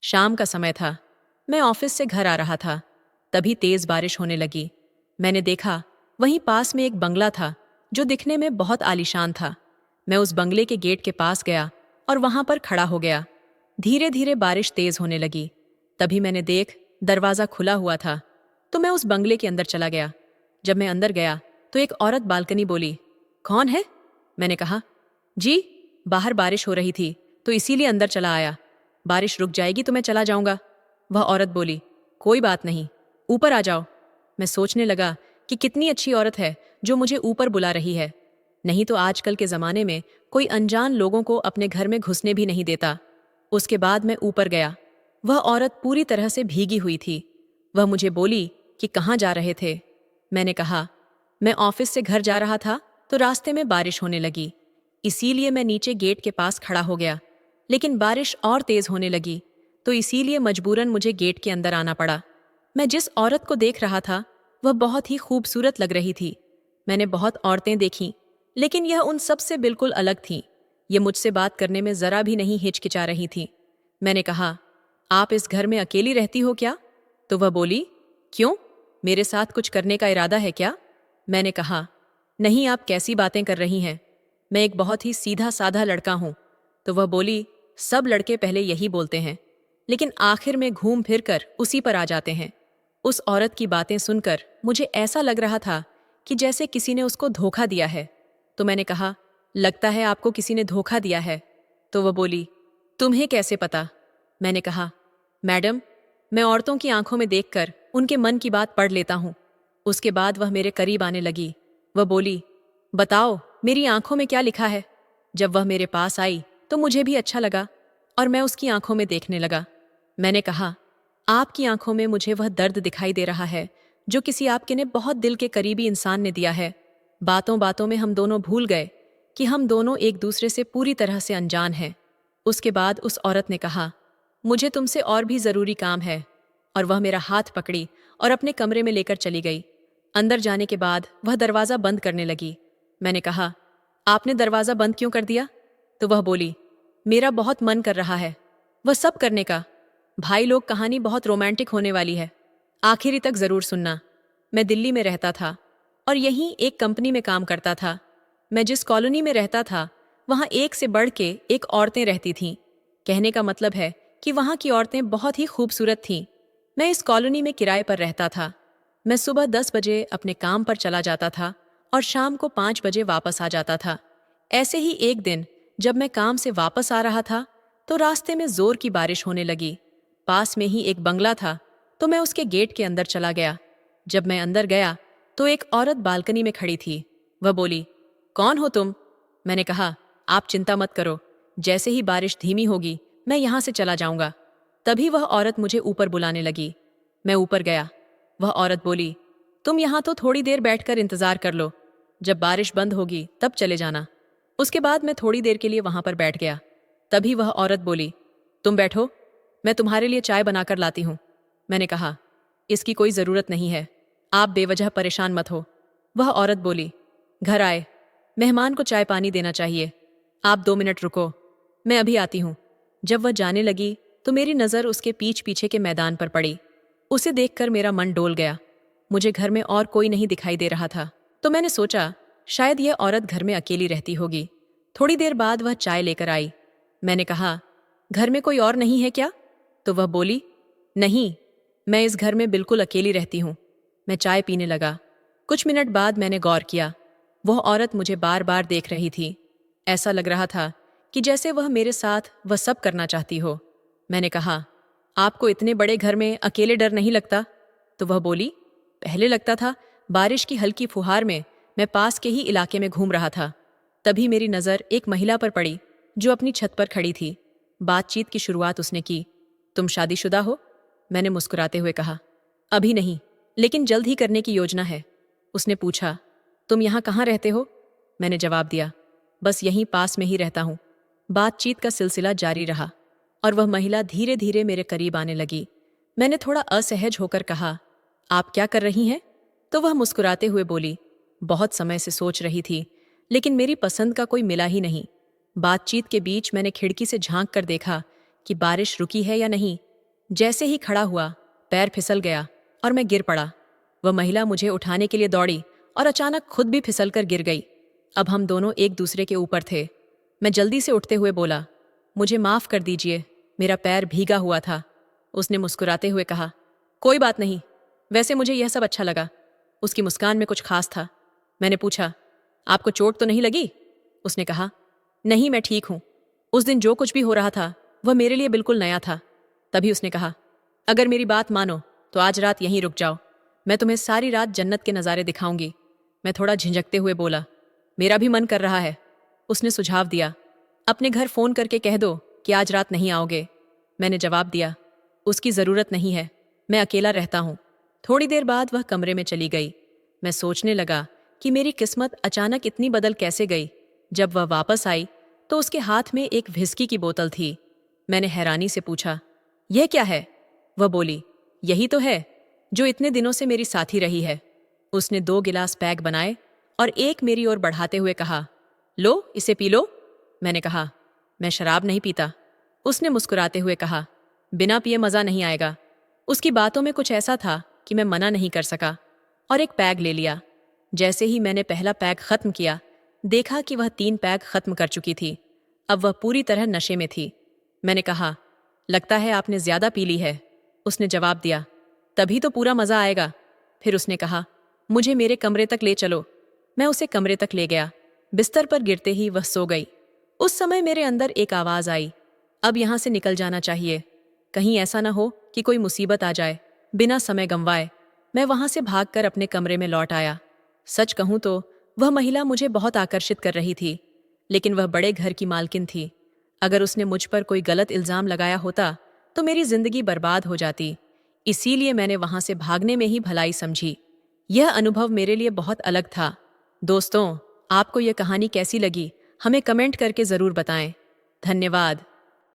शाम का समय था। मैं ऑफिस से घर आ रहा था। तभी तेज बारिश होने लगी। मैंने देखा, वहीं पास में एक बंगला था जो दिखने में बहुत आलीशान था। मैं उस बंगले के गेट के पास गया और वहां पर खड़ा हो गया। धीरे धीरे बारिश तेज होने लगी। तभी मैंने देख दरवाजा खुला हुआ था, तो मैं उस बंगले के अंदर चला गया। जब मैं अंदर गया तो एक औरत बालकनी बोली, कौन है? मैंने कहा, जी, बाहर बारिश हो रही थी तो इसीलिए अंदर चला आया। बारिश रुक जाएगी तो मैं चला जाऊंगा। वह औरत बोली, कोई बात नहीं, ऊपर आ जाओ। मैं सोचने लगा कि कितनी अच्छी औरत है जो मुझे ऊपर बुला रही है। नहीं तो आजकल के ज़माने में कोई अनजान लोगों को अपने घर में घुसने भी नहीं देता। उसके बाद मैं ऊपर गया। वह औरत पूरी तरह से भीगी हुई थी। वह मुझे बोली कि कहाँ जा रहे थे। मैंने कहा, मैं ऑफिस से घर जा रहा था तो रास्ते में बारिश होने लगी, इसीलिए मैं नीचे गेट के पास खड़ा हो गया। लेकिन बारिश और तेज होने लगी तो इसीलिए मजबूरन मुझे गेट के अंदर आना पड़ा। मैं जिस औरत को देख रहा था वह बहुत ही खूबसूरत लग रही थी। मैंने बहुत औरतें देखीं, लेकिन यह उन सब से बिल्कुल अलग थी। ये मुझसे बात करने में जरा भी नहीं हिचकिचा रही थी। मैंने कहा, आप इस घर में अकेली रहती हो क्या? तो वह बोली, क्यों, मेरे साथ कुछ करने का इरादा है क्या? मैंने कहा, नहीं, आप कैसी बातें कर रही हैं, मैं एक बहुत ही सीधा साधा लड़का हूं। तो वह बोली, सब लड़के पहले यही बोलते हैं, लेकिन आखिर में घूम फिर कर उसी पर आ जाते हैं। उस औरत की बातें सुनकर मुझे ऐसा लग रहा था कि जैसे किसी ने उसको धोखा दिया है। तो मैंने कहा, लगता है आपको किसी ने धोखा दिया है। तो वह बोली, तुम्हें कैसे पता? मैंने कहा, मैडम, मैं औरतों की आंखों में देखकर उनके मन की बात पढ़ लेता हूँ। उसके बाद वह मेरे करीब आने लगी। वह बोली, बताओ, मेरी आंखों में क्या लिखा है? जब वह मेरे पास आई तो मुझे भी अच्छा लगा और मैं उसकी आंखों में देखने लगा। मैंने कहा, आपकी आंखों में मुझे वह दर्द दिखाई दे रहा है जो किसी आपके ने बहुत दिल के करीबी इंसान ने दिया है। बातों बातों में हम दोनों भूल गए कि हम दोनों एक दूसरे से पूरी तरह से अनजान हैं। उसके बाद उस औरत ने कहा, मुझे तुमसे और भी जरूरी काम है। और वह मेरा हाथ पकड़ी और अपने कमरे में लेकर चली गई। अंदर जाने के बाद वह दरवाजा बंद करने लगी। मैंने कहा, आपने दरवाजा बंद क्यों कर दिया? तो वह बोली, मेरा बहुत मन कर रहा है वह सब करने का। भाई लोग, कहानी बहुत रोमांटिक होने वाली है, आखिरी तक जरूर सुनना। मैं दिल्ली में रहता था और यहीं एक कंपनी में काम करता था। मैं जिस कॉलोनी में रहता था वहां एक से बढ़ के एक औरतें रहती थीं। कहने का मतलब है कि वहां की औरतें बहुत ही खूबसूरत थीं। मैं इस कॉलोनी में किराए पर रहता था। मैं सुबह 10 बजे अपने काम पर चला जाता था और शाम को 5 बजे वापस आ जाता था। ऐसे ही एक दिन जब मैं काम से वापस आ रहा था तो रास्ते में जोर की बारिश होने लगी। पास में ही एक बंगला था तो मैं उसके गेट के अंदर चला गया। जब मैं अंदर गया तो एक औरत बालकनी में खड़ी थी। वह बोली, कौन हो तुम? मैंने कहा, आप चिंता मत करो, जैसे ही बारिश धीमी होगी मैं यहां से चला जाऊंगा। तभी वह औरत मुझे ऊपर बुलाने लगी। मैं ऊपर गया। वह औरत बोली, तुम यहां तो थोड़ी देर बैठकर इंतजार कर लो, जब बारिश बंद होगी तब चले जाना। उसके बाद मैं थोड़ी देर के लिए वहां पर बैठ गया। तभी वह औरत बोली, तुम बैठो, मैं तुम्हारे लिए चाय बनाकर लाती हूं। मैंने कहा, इसकी कोई जरूरत नहीं है, आप बेवजह परेशान मत हो। वह औरत बोली, घर आए मेहमान को चाय पानी देना चाहिए, आप 2 मिनट रुको, मैं अभी आती हूं। जब वह जाने लगी तो मेरी नजर उसके पीछ पीछे के मैदान पर पड़ी। उसे देखकर मेरा मन डोल गया। मुझे घर में और कोई नहीं दिखाई दे रहा था, तो मैंने सोचा शायद यह औरत घर में अकेली रहती होगी। थोड़ी देर बाद वह चाय लेकर आई। मैंने कहा, घर में कोई और नहीं है क्या? तो वह बोली, नहीं, मैं इस घर में बिल्कुल अकेली रहती हूँ। मैं चाय पीने लगा। कुछ मिनट बाद मैंने गौर किया, वह औरत मुझे बार बार देख रही थी। ऐसा लग रहा था कि जैसे वह मेरे साथ वह सब करना चाहती हो। मैंने कहा, आपको इतने बड़े घर में अकेले डर नहीं लगता? तो वह बोली, पहले लगता था। बारिश की हल्की फुहार में मैं पास के ही इलाके में घूम रहा था। तभी मेरी नज़र एक महिला पर पड़ी जो अपनी छत पर खड़ी थी। बातचीत की शुरुआत उसने की, तुम शादीशुदा हो? मैंने मुस्कुराते हुए कहा, अभी नहीं, लेकिन जल्द ही करने की योजना है। उसने पूछा, तुम यहाँ कहाँ रहते हो? मैंने जवाब दिया, बस यहीं पास में ही रहता हूँ। बातचीत का सिलसिला जारी रहा और वह महिला धीरे धीरे मेरे करीब आने लगी। मैंने थोड़ा असहज होकर कहा, आप क्या कर रही हैं? तो वह मुस्कुराते हुए बोली, बहुत समय से सोच रही थी, लेकिन मेरी पसंद का कोई मिला ही नहीं। बातचीत के बीच मैंने खिड़की से झांक कर देखा कि बारिश रुकी है या नहीं, जैसे ही खड़ा हुआ, पैर फिसल गया और मैं गिर पड़ा। वह महिला मुझे उठाने के लिए दौड़ी और अचानक खुद भी फिसल कर गिर गई। अब हम दोनों एक दूसरे के ऊपर थे। मैं जल्दी से उठते हुए बोला, मुझे माफ़ कर दीजिए, मेरा पैर भीगा हुआ था। उसने मुस्कुराते हुए कहा, कोई बात नहीं, वैसे मुझे यह सब अच्छा लगा। उसकी मुस्कान में कुछ खास था। मैंने पूछा, आपको चोट तो नहीं लगी? उसने कहा, नहीं, मैं ठीक हूँ। उस दिन जो कुछ भी हो रहा था वह मेरे लिए बिल्कुल नया था। तभी उसने कहा, अगर मेरी बात मानो तो आज रात यहीं रुक जाओ, मैं तुम्हें सारी रात जन्नत के नज़ारे दिखाऊंगी। मैं थोड़ा झिझकते हुए बोला, मेरा भी मन कर रहा है। उसने सुझाव दिया, अपने घर फ़ोन करके कह दो कि आज रात नहीं आओगे। मैंने जवाब दिया, उसकी ज़रूरत नहीं है, मैं अकेला रहता हूँ। थोड़ी देर बाद वह कमरे में चली गई। मैं सोचने लगा कि मेरी किस्मत अचानक इतनी बदल कैसे गई। जब वह वापस आई तो उसके हाथ में एक व्हिस्की की बोतल थी। मैंने हैरानी से पूछा, यह क्या है? वह बोली, यही तो है जो इतने दिनों से मेरी साथी रही है। उसने 2 गिलास पैक बनाए और एक मेरी ओर बढ़ाते हुए कहा, लो, इसे पी लो। मैंने कहा, मैं शराब नहीं पीता। उसने मुस्कुराते हुए कहा, बिना पिए मज़ा नहीं आएगा। उसकी बातों में कुछ ऐसा था कि मैं मना नहीं कर सका और एक पैग ले लिया। जैसे ही मैंने पहला पैग खत्म किया, देखा कि वह 3 पैग खत्म कर चुकी थी। अब वह पूरी तरह नशे में थी। मैंने कहा, लगता है आपने ज्यादा पी ली है। उसने जवाब दिया, तभी तो पूरा मजा आएगा। फिर उसने कहा, मुझे मेरे कमरे तक ले चलो। मैं उसे कमरे तक ले गया। बिस्तर पर गिरते ही वह सो गई। उस समय मेरे अंदर एक आवाज आई, अब यहां से निकल जाना चाहिए, कहीं ऐसा ना हो कि कोई मुसीबत आ जाए। बिना समय गंवाए मैं वहां से भागकर अपने कमरे में लौट आया। सच कहूं तो वह महिला मुझे बहुत आकर्षित कर रही थी, लेकिन वह बड़े घर की मालकिन थी। अगर उसने मुझ पर कोई गलत इल्जाम लगाया होता तो मेरी जिंदगी बर्बाद हो जाती। इसीलिए मैंने वहां से भागने में ही भलाई समझी। यह अनुभव मेरे लिए बहुत अलग था। दोस्तों, आपको यह कहानी कैसी लगी, हमें कमेंट करके जरूर बताएं। धन्यवाद।